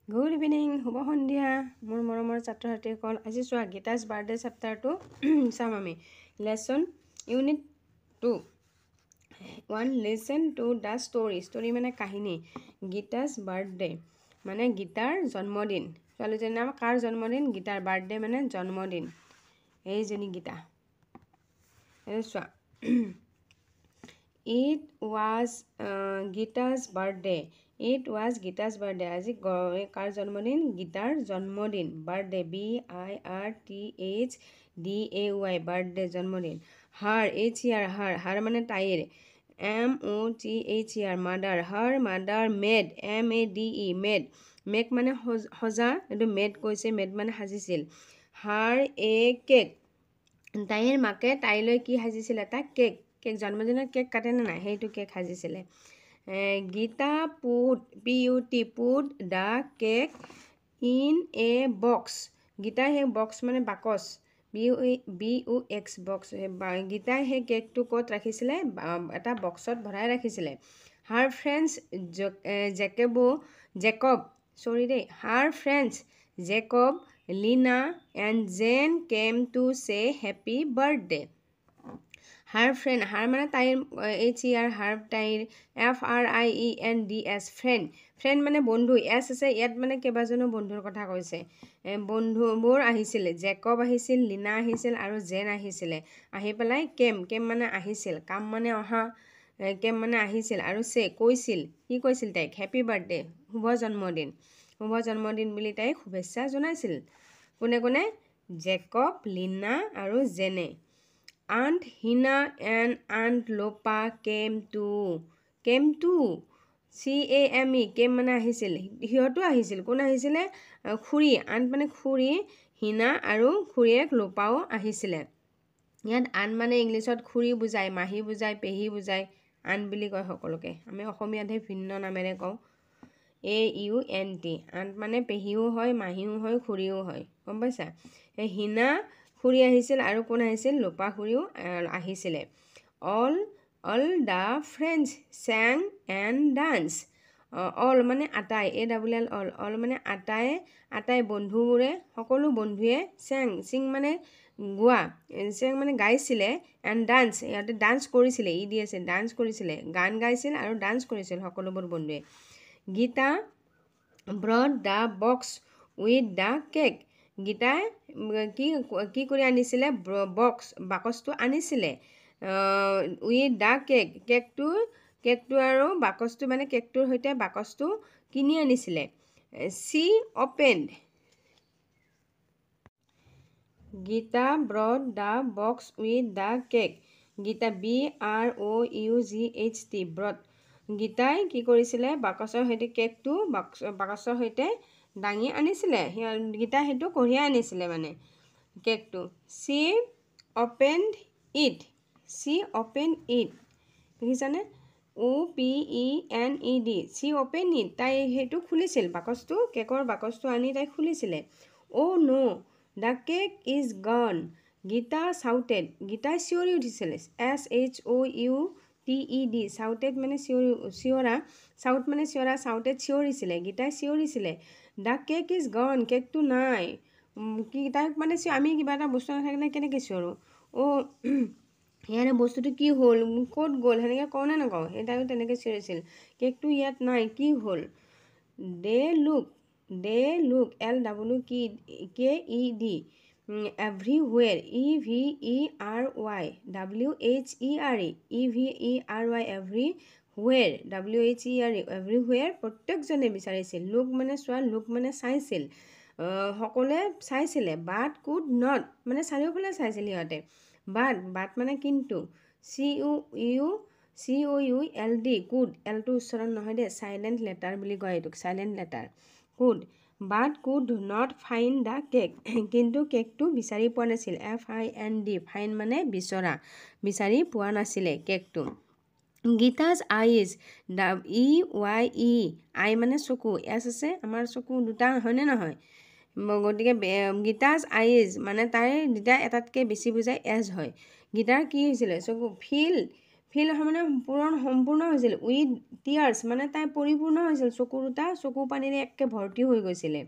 Good evening, শুভ সন্ধিয়া মোৰ মৰমৰ ছাত্ৰ ছাত্ৰীসকল। আজি চোৱা গীতাজ বাৰ্থডে চেপ্টাৰটো চাম আমি। Lesson unit 2 1 listen to the story. Story মানে কাহিনী। গীতাজ বাৰ্থডে মানে গীতাৰ জন্মদিন। ছোৱালীজনীৰ নাম কাৰ জন্মদিন? গীতাৰ। বাৰ্থডে মানে জন্মদিন। এইজনী গীতা। চোৱা It was Gita's birthday. It was Gita's birthday. আজি কাৰ জন্মদিন? গীতাৰ জন্মদিন। বাৰ্থডে BIRTHDAY বাৰ্থডে জন্মদিন। Her হাৰ মানে তাইৰ। MOTHER mother. Her mother made MADE make মানে সজা, এইটো মেড কৈছে, মেড মানে সাজিছিল। Her a cake. তাইৰ মাকে তাইলৈ কি সাজিছিল? এটা কেক। কেক জন্মদিনত কেক কাটেনে নাই? সেইটো কেক সাজিছিলে। Gita put the cake in a box. গীতাই সেই বক্স মানে বাকচ, BOX বক্স। গীতাই সেই কেকটো ক'ত ৰাখিছিলে? এটা বক্সত ভৰাই ৰাখিছিলে। Her friends her friends Jacob, Lina and Jane came to say happy birthday. Her friend, her মানে তাইৰ, হাৰ তাইৰ, FRIENDS ফ্ৰেণ্ড। ফ্ৰেণ্ড মানে বন্ধু। এছ আছে ইয়াত মানে কেইবাজনো বন্ধুৰ কথা কৈছে। বন্ধুবোৰ আহিছিলে। জেকব আহিছিল, লিনা আহিছিল আৰু জেন আহিছিলে। আহি পেলাই কেম মানে আহিছিল, কাম মানে অহা, কেম মানে আহিছিল আৰু চে কৈছিল। কি কৈছিল তাইক? হেপী বাৰ্থডে, শুভ জন্মদিন বুলি তাইক শুভেচ্ছা জনাইছিল। কোনে কোনে? জেকব, লিনা আৰু জেনে। Aunt Hina and Aunt Lopa came to CAME কেম মানে আহিছিল, সিহঁতো আহিছিল। কোন আহিছিলে? খুৰী। আন্ট মানে খুৰী, হিনা আৰু খুৰীয়েক লোপাও আহিছিলে। ইয়াত আন্ট মানে ইংলিছত খুৰী বুজায়, মাহী বুজায়, পেহী বুজায়। আন্ট বুলি কয় সকলোকে। আমি অসমীয়াতহে ভিন্ন নামেৰে কওঁ, AUNT। আন্ট মানে পেহীও হয়, মাহীও হয়, খুৰীও হয়। গম পাইছা? হিনা খুৰী আহিছিল আৰু কোন আহিছিল? লোপা খুৰীও আহিছিলে। অল দ্য ফ্ৰেণ্ডছ চেং এণ্ড ডান্স। অল মানে আটাই, ALL অল মানে আটাই বন্ধুবোৰে, সকলো বন্ধুৱে চিং মানে গোৱা, চেং মানে গাইছিলে, এণ্ড ডান্স সিহঁতে ডান্স কৰিছিলে, আছে ডান্স কৰিছিলে, গান গাইছিল আৰু ডান্স কৰিছিল সকলোবোৰ বন্ধুৱে। Gita brought the box with the cake. গীতাই কি কৰি আনিছিলে? বাকচটো আনিছিলে। উইথ দ্য কেকটো আৰু বাকচটো মানে কেকটোৰ সৈতে বাকচটো কিনি আনিছিলে। She opened. Gita brought the box with the cake. Gita BROUGHT brought. গীতাই কি কৰিছিলে? বাকচৰ সৈতে কেকটো বাকচৰ সৈতে দাঙি আনিছিলে। গীতাই সেইটো কঢ়িয়াই আনিছিলে মানে কেকটো। চি অপেন্ড ইট দেখিছানে? OPENED she open it. তাই সেইটো খুলিছিল, বাকচটো, কেকৰ বাকচটো আনি তাই খুলিছিলে। Oh' no' the cake is gone. Gita চাউটেড। গীতাই চিঞৰি উঠিছিলে। SHOUTED চাউটেড মানে চিঞৰা, চাউট মানে চিঞৰা, চাউটেড চিঞৰিছিলে। গীতাই চিঞৰিছিলে দ্য কেক ইজ গন, কেকটো নাই। তাইক মানে আমি কিবা এটা বস্তু নাথাকিলে কেনেকৈ চিঞৰোঁ? ইয়াৰে বস্তুটো কি হ'ল, ক'ত গ'ল, সেনেকৈ কওঁ নে নকওঁ? সেই তাইও তেনেকৈ চিঞৰিছিল, কেকটো ইয়াত নাই, কি হ'ল? দে লুক LWKED এভৰিৱেৰ, EVERY এভৰিৱেৰ এভৰিৱেৰ প্ৰত্যেকজনে বিচাৰিছিল। লুক মানে চোৱা, লুক মানে চাইছিল, সকলোৱে চাইছিলে। বাট কুড নট মানে চাৰিওফালে চাইছিল সিহঁতে। বাট মানে কিন্তু। COULD কুড, এলটো উচ্চাৰণ নহয় দেই, চাইলেণ্ট লেটাৰ বুলি কয় এইটোক, silent letter. Could but could not find the cake, কিন্তু কেকটো বিচাৰি পোৱা নাছিল। FIND ফাইন মানে বিচৰা, বিচাৰি পোৱা নাছিলে কেকটো। গীতাজ আইজ EYE আই মানে চকু, এছ আছে, আমাৰ চকু দুটা হয়নে নহয়? গতিকে গীতাজ আইজ মানে তাইৰ দুটা এটাতকৈ বেছি বুজায়, এজ হয়। গীতাৰ কি হৈছিলে? চকু ফিল ফিল মানে সম্পূৰ্ণ হৈছিল উইথ টিয়াৰ্ছ মানে তাই পৰিপূৰ্ণ হৈছিল চকু দুটা চকু পানীৰে একে ভৰ্তি হৈ গৈছিলে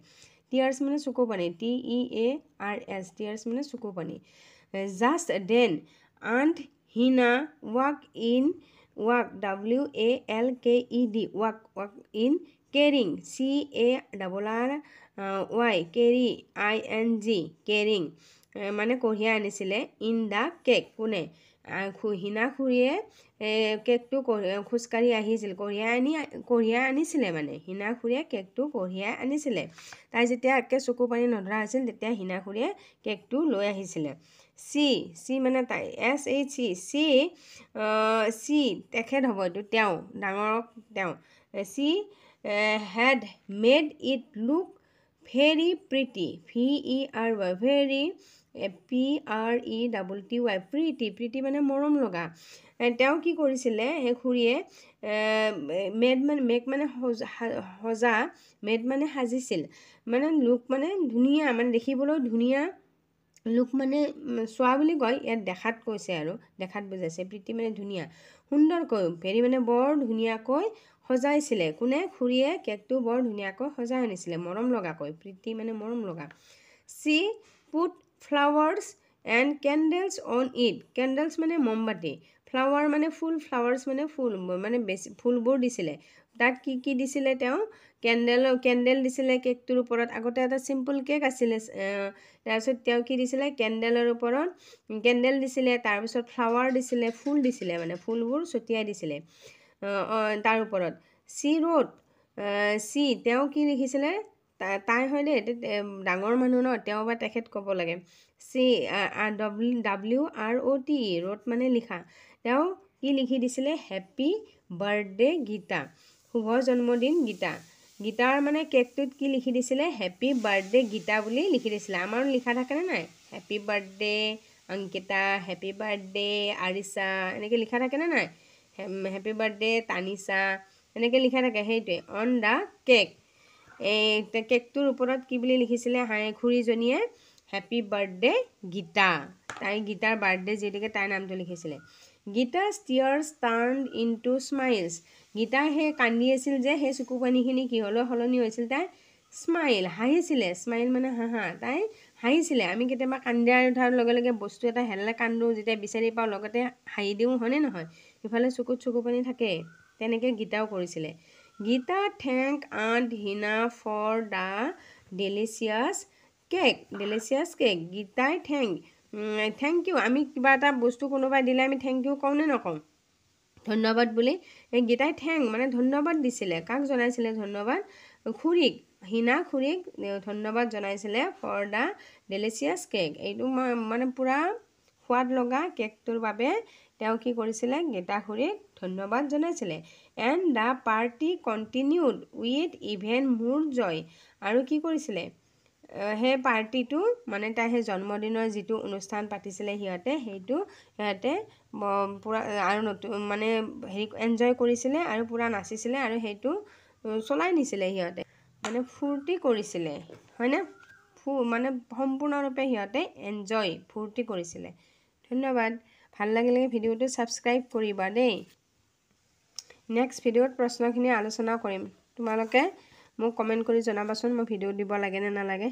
টিয়াৰ্ছ মানে চকু পানী TEARS টিয়াৰ্ছ মানে চকু পানী just then aunt Hina walk WALKED walk in carrying CARRY carry ING carrying মানে কঢ়িয়াই আনিছিলে ইন দ্য কেক কোনে হিনা খুৰীয়ে কেকটো খোজকাঢ়ি আহিছিল কঢ়িয়াই আনিছিলে মানে হিনা খুৰীয়ে কেকটো কঢ়িয়াই আনিছিলে তাই যেতিয়া একে চকু পানী নধৰা হৈছিল তেতিয়া হিনা খুৰীয়ে কেকটো লৈ আহিছিলে চি মানে তাই চি তেখেত হ'ব এইটো তেওঁ ডাঙৰক তেওঁ C head made it look very pretty VERY very PRETTY প্ৰীতি মানে মৰম লগা তেওঁ কি কৰিছিলে সেই খুৰীয়ে মেক মানে সজা মেড মানে সাজিছিল মানে লুক মানে ধুনীয়া মানে দেখিবলৈ ধুনীয়া লুক মানে চোৱা বুলি কয় ইয়াত দেখাত কৈছে আৰু দেখাত বুজাইছে প্ৰীতি মানে ধুনীয়া সুন্দৰকৈ ভেৰি মানে বৰ ধুনীয়াকৈ সজাইছিলে কোনে খুৰীয়ে কেকটো বৰ ধুনীয়াকৈ সজাই আনিছিলে মৰম লগাকৈ প্ৰীতি মানে মৰম লগা C put flowers and candles on it candles মানে মমবাতি ফ্লাৱাৰ মানে ফুল ফ্লাৱাৰ্ছ মানে ফুল মানে বেছি ফুলবোৰ দিছিলে তাত কি দিছিলে তেওঁ কেণ্ডেল দিছিলে কেকটোৰ ওপৰত আগতে এটা চিম্পল কেক আছিলে তাৰপিছত তেওঁ কি দিছিলে কেণ্ডেলৰ ওপৰত কেণ্ডেল দিছিলে তাৰপিছত ফ্লাৱাৰ দিছিলে ফুল দিছিলে মানে ফুলবোৰ ছটিয়াই দিছিলে তাৰ ওপৰত চি তেওঁ কি লিখিছিলে তাই হয় দেই ডাঙৰ মানুহ ন তেওঁ বা তেখেত ক'ব লাগে WROT ৰোট মানে লিখা তেওঁ কি লিখি দিছিলে হেপী বাৰ্থডে গীতা শুভ জন্মদিন গীতাৰ মানে কেকটোত কি লিখি দিছিলে হেপী বাৰ্থডে গীতা বুলি লিখি দিছিলে আমাৰো লিখা থাকেনে নাই happy birthday Ankita happy birthday Arisha এনেকৈ লিখা থাকেনে নাই হেপী বাৰ্থডে তানিছা এনেকৈ লিখা থাকে সেইটোৱে অন দ্য কেক এই কেকটোৰ ওপৰত কি বুলি লিখিছিলে খুৰীজনীয়ে হেপী বাৰ্থডে গীতা তাই গীতাৰ বাৰ্থডে যিহেতুকে তাইৰ নামটো লিখিছিলে গীতা's tears turned into smiles Gita সেই কান্দি আছিল যে সেই চকু পানীখিনি কিহলৈ সলনি হৈছিল তাই স্মাইল হাঁহিছিলে স্মাইল মানে হাঁহা তাই হাঁহিছিলে আমি কেতিয়াবা কান্দি উঠাৰ লগে লগে বস্তু এটা হেৰালে কান্দো যেতিয়া বিচাৰি পাওঁ লগতে হাঁহি দিওঁ হয়নে নহয় ইফালে চকুত চকু পানী থাকে তেনেকৈ গীতাও কৰিছিলে Gita thank aunt Hina for the delicious cake গীতাই থেংক ইউ আমি কিবা এটা বস্তু কোনোবাই দিলে আমি থেংক ইউ কওঁ নে নকওঁ ধন্যবাদ বুলি গীতাই মানে ধন্যবাদ দিছিলে কাক জনাইছিলে ধন্যবাদ হিনা খুৰীক ধন্যবাদ জনাইছিলে ফৰ দ্য ডেলিচিয়াছ কেক এইটো মানে পূৰা সোৱাদ লগা কেকটোৰ বাবে তেওঁ কি কৰিছিলে গীতা খুৰীক ধন্যবাদ জনাইছিলে and the party continued with even মোৰ জয় আৰু কি কৰিছিলে সেই পাৰ্টিটো মানে তাই সেই জন্মদিনৰ যিটো অনুষ্ঠান পাতিছিলে সেইটো সিহঁতে পূৰা আৰু নতুন মানে হেৰি এনজয় কৰিছিলে আৰু পূৰা নাচিছিলে আৰু সেইটো চলাই নিছিলে সিহঁতে মানে ফূৰ্তি কৰিছিলে হয়নে মানে সম্পূৰ্ণৰূপে সিহঁতে ফূৰ্তি কৰিছিলে ধন্যবাদ ভাল লাগিলে ভিডিঅ'টো ছাবস্ক্ৰাইব কৰিবা দেই নেক্সট ভিডিঅ'ত প্ৰশ্নখিনি আলোচনা কৰিম তোমালোকে মোক কমেণ্ট কৰি জনাবাচোন মই ভিডিঅ' দিব লাগে নে নালাগে